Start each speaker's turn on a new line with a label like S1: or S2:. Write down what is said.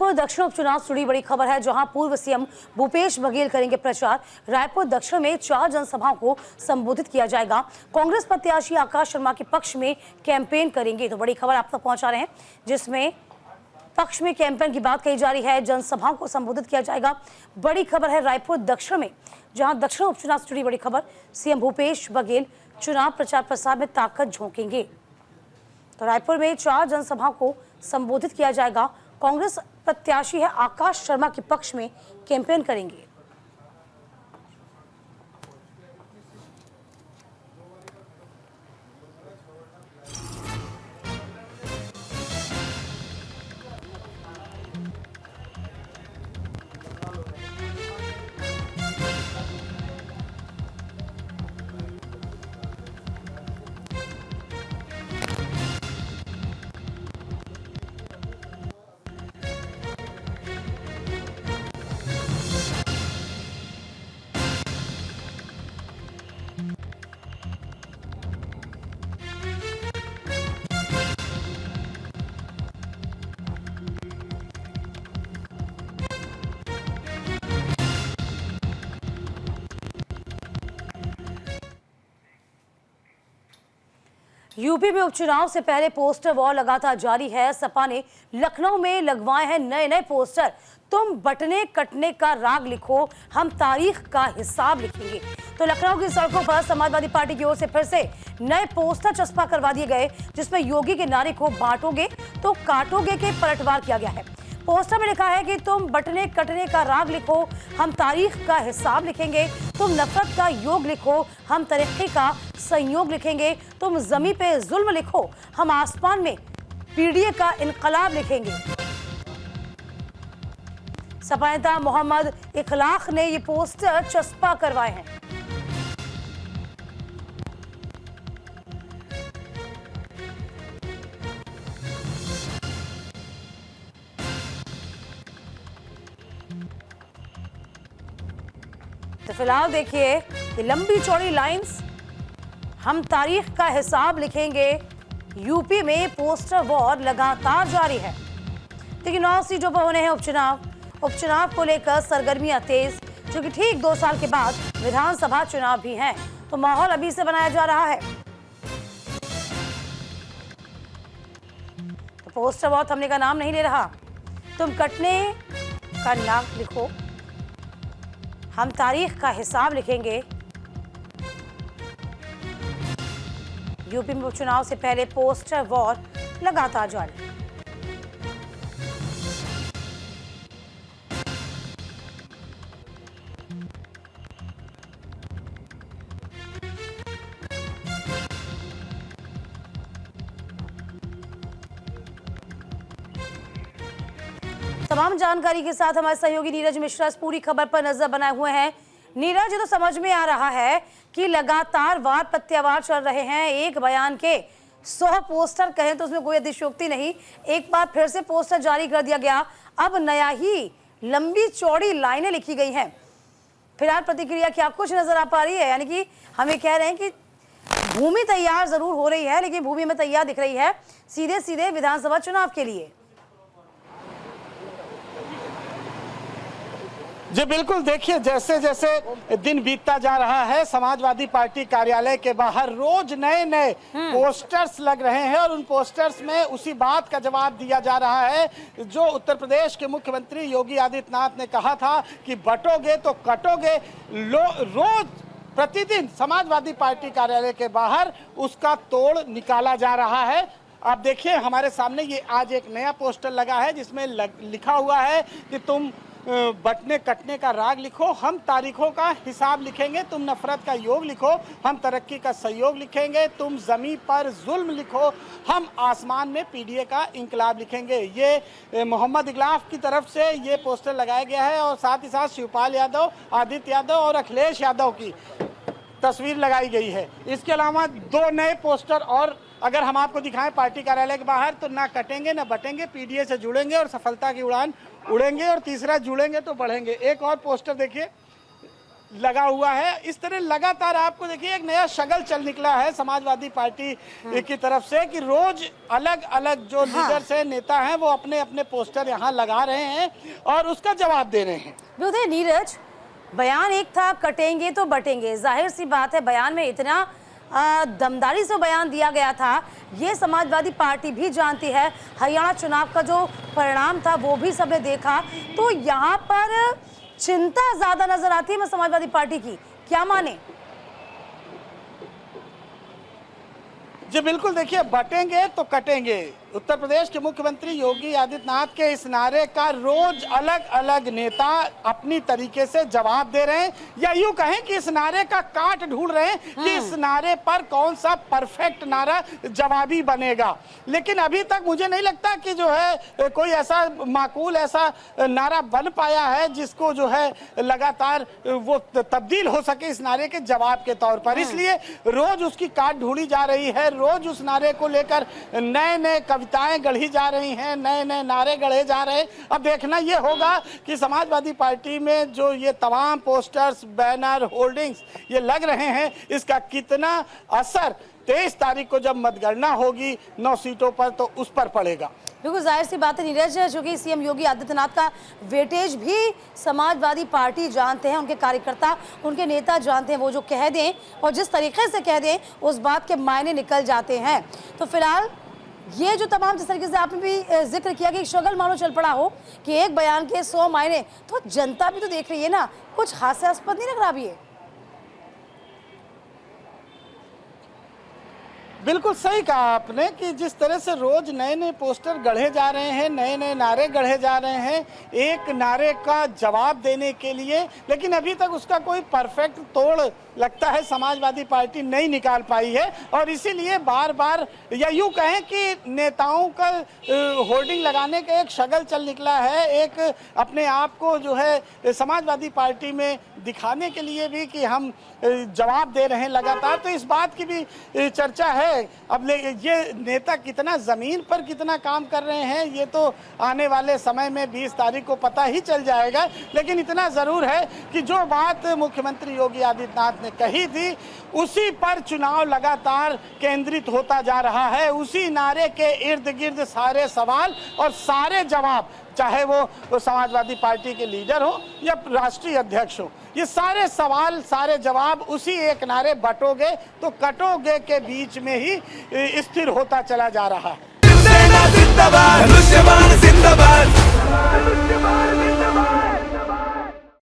S1: रायपुर दक्षिण उपचुनाव से जुड़ी बड़ी खबर है, जहां पूर्व सीएम भूपेश बघेल करेंगे प्रचार। रायपुर दक्षिण में 4 जनसभाओं को संबोधित किया जाएगा। कांग्रेस प्रत्याशी आकाश शर्मा के पक्ष में कैंपेन करेंगे। तो बड़ी खबर आप तक पहुंचा रहे हैं, जिसमें पक्ष में कैंपेन की बात कही जा रही है, जनसभाओं को संबोधित किया जाएगा। बड़ी खबर है रायपुर दक्षिण में, जहां दक्षिण उपचुनाव से जुड़ी बड़ी खबर। सीएम भूपेश बघेल चुनाव प्रचार प्रसार में ताकत झोंकेंगे। तो रायपुर में 4 जनसभाओं को संबोधित किया जाएगा। कांग्रेस प्रत्याशी है आकाश शर्मा के पक्ष में कैंपेन करेंगे। यूपी में उपचुनाव से पहले पोस्टर वॉर लगातार जारी है। सपा ने लखनऊ में लगवाए हैं नए पोस्टर। तुम बटने कटने का राग लिखो, हम तारीख का हिसाब लिखेंगे। तो लखनऊ की सड़कों पर समाजवादी पार्टी की ओर से फिर से नए पोस्टर चस्पा करवा दिए गए, जिसमें योगी के नारे को बांटोगे तो काटोगे के पलटवार किया गया है। पोस्टर में लिखा है कि तुम बटने कटने का राग लिखो, हम तारीख का हिसाब लिखेंगे। तुम नफरत का योग लिखो, हम तरक्की का संयोग लिखेंगे। तुम जमीन पे जुल्म लिखो, हम आसमान में पीडीए का इनकलाब लिखेंगे। सपा नेता मोहम्मद इखलाक ने ये पोस्टर चस्पा करवाए हैं। तो फिलहाल देखिए ये लंबी चौड़ी लाइंस, हम तारीख का हिसाब लिखेंगे। यूपी में पोस्टर वॉर लगातार जारी है। देखिए 9 सीटों पर होने हैं उपचुनाव को लेकर सरगर्मियां तेज, जो कि ठीक 2 साल के बाद विधानसभा चुनाव भी हैं। तो माहौल अभी से बनाया जा रहा है। तो पोस्टर वॉर थमने का नाम नहीं ले रहा। तुम कटने का नाक लिखो, हम तारीख का हिसाब लिखेंगे। यूपी में उपचुनाव से पहले पोस्टर वॉर लगातार जारी। तमाम जानकारी के साथ हमारे सहयोगी नीरज मिश्रा इस पूरी खबर पर नजर बनाए हुए हैं। नीरज, ये तो समझ में आ रहा है कि लगातार वार प्रत्यावार चल रहे हैं। एक बयान के 100 पोस्टर कहें तो उसमें कोई अतिशयोक्ति नहीं। एक बार फिर से पोस्टर जारी कर दिया गया। अब नया ही लंबी चौड़ी लाइनें लिखी गई हैं। फिलहाल प्रतिक्रिया क्या कुछ नजर आ पा रही है? यानी कि हमें कह रहे हैं कि भूमि तैयार जरूर हो रही है, लेकिन भूमि में तैयार दिख रही है सीधे विधानसभा चुनाव के लिए।
S2: जी बिल्कुल, देखिए जैसे जैसे दिन बीतता जा रहा है, समाजवादी पार्टी कार्यालय के बाहर रोज नए पोस्टर्स लग रहे हैं और उन पोस्टर्स में उसी बात का जवाब दिया जा रहा है जो उत्तर प्रदेश के मुख्यमंत्री योगी आदित्यनाथ ने कहा था कि बटोगे तो कटोगे। रोज प्रतिदिन समाजवादी पार्टी कार्यालय के बाहर उसका तोड़ निकाला जा रहा है। आप देखिए हमारे सामने ये आज एक नया पोस्टर लगा है, जिसमें लिखा हुआ है कि तुम बटने कटने का राग लिखो, हम तारीखों का हिसाब लिखेंगे। तुम नफरत का योग लिखो, हम तरक्की का सहयोग लिखेंगे। तुम जमीन पर जुल्म लिखो, हम आसमान में पीडीए का इनकलाब लिखेंगे। ये मोहम्मद इखलाक की तरफ से ये पोस्टर लगाया गया है और साथ ही साथ शिवपाल यादव, आदित्य यादव और अखिलेश यादव की तस्वीर लगाई गई है। इसके अलावा 2 नए पोस्टर और अगर हम आपको दिखाएं पार्टी कार्यालय के बाहर, तो ना कटेंगे ना बटेंगे, पीडीए से जुड़ेंगे और सफलता की उड़ान उड़ेंगे, और तीसरा जुड़ेंगे तो बढ़ेंगे। एक और पोस्टर देखिए, लगा हुआ है। इस तरह लगातार आपको देखिए एक नया शगल चल निकला है समाजवादी पार्टी की तरफ से कि रोज अलग अलग जो लीडर्स हैं, नेता हैं, वो अपने अपने पोस्टर यहाँ लगा रहे हैं और उसका जवाब दे रहे हैं।
S1: विउदय, नीरज, बयान एक था कटेंगे तो बटेंगे, जाहिर सी बात है बयान में इतना दमदारी से बयान दिया गया था, ये समाजवादी पार्टी भी जानती है। हरियाणा चुनाव का जो परिणाम था वो भी सबने देखा, तो यहाँ पर चिंता ज्यादा नजर आती है समाजवादी पार्टी की, क्या माने?
S2: जी बिल्कुल, देखिए बटेंगे तो कटेंगे। उत्तर प्रदेश के मुख्यमंत्री योगी आदित्यनाथ के इस नारे का रोज अलग अलग नेता अपनी तरीके से जवाब दे रहे हैं, या यूं कहें कि इस नारे का काट ढूंढ रहे हैं कि इस नारे पर कौन सा परफेक्ट नारा जवाबी बनेगा। लेकिन अभी तक मुझे नहीं लगता कि जो है कोई ऐसा माकूल ऐसा नारा बन पाया है जिसको जो है लगातार वो तब्दील हो सके इस नारे के जवाब के तौर पर। इसलिए रोज उसकी काट ढूंढी जा रही है, रोज उस नारे को लेकर नए नए कविताएं गढ़ी जा रही हैं, नए नए नारे गढ़े जा रहे हैं। अब देखना ये होगा कि समाजवादी पार्टी में जो ये तमाम पोस्टर्स, बैनर, होर्डिंग्स ये लग रहे हैं, इसका कितना असर 23 तारीख को जब मतगणना होगी 9 सीटों पर तो उस पर पड़ेगा।
S1: बिल्कुल जाहिर सी बात है नीरज, चूंकि सीएम योगी आदित्यनाथ का वेटेज भी समाजवादी पार्टी जानते हैं, उनके कार्यकर्ता, उनके नेता जानते हैं। वो जो कह दें और जिस तरीके से कह दें उस बात के मायने निकल जाते हैं। तो फिलहाल ये जो तमाम जिस तरीके से आपने भी जिक्र किया कि शगल मानो चल पड़ा हो कि एक बयान के 100 मायने, तो जनता भी तो देख रही है ना, कुछ हास्यास्पद नहीं लग रहा अभी?
S2: बिल्कुल सही कहा आपने कि जिस तरह से रोज नए नए पोस्टर गढ़े जा रहे हैं, नए नए नारे गढ़े जा रहे हैं एक नारे का जवाब देने के लिए, लेकिन अभी तक उसका कोई परफेक्ट तोड़ लगता है समाजवादी पार्टी नहीं निकाल पाई है। और इसीलिए बार बार, या यूं कहें कि नेताओं का होर्डिंग लगाने का एक शगल चल निकला है, एक अपने आप को जो है समाजवादी पार्टी में दिखाने के लिए भी कि हम जवाब दे रहे हैं लगातार। तो इस बात की भी चर्चा है। अब ये नेता कितना जमीन पर कितना काम कर रहे हैं ये तो आने वाले समय में 20 तारीख को पता ही चल जाएगा। लेकिन इतना जरूर है कि जो बात मुख्यमंत्री योगी आदित्यनाथ ने कही थी उसी पर चुनाव लगातार केंद्रित होता जा रहा है। उसी नारे के इर्द गिर्द सारे सवाल और सारे जवाब, चाहे वो समाजवादी पार्टी के लीडर हो या राष्ट्रीय अध्यक्ष हो, ये सारे सवाल सारे जवाब उसी एक नारे बटोगे तो कटोगे के बीच में ही स्थिर होता चला जा रहा है।